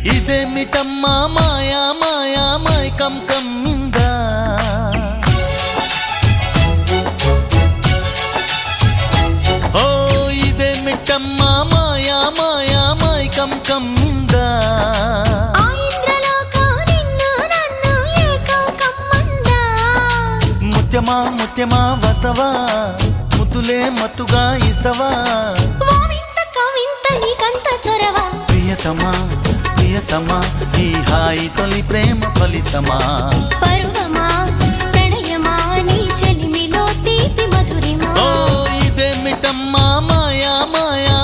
ఇదేమిటమ్మా మాయా మాయా మైకం కమ్మిందా ఓ ఇదేమిటమ్మా మాయా మాయా మైకం కమ్మిందా ముత్యమా ముత్యమా వస్తవా ముద్దులే మత్తుగా ఇస్తవా ప్రియతమా ప్రియతమా ఈ హాయి తొలి ప్రేమ ఫలితమా పరువమా ప్రణయమా నీ చెలిమిలో తీపి మధురిమా ఓ ఇదేమిటమ్మా మాయా మాయా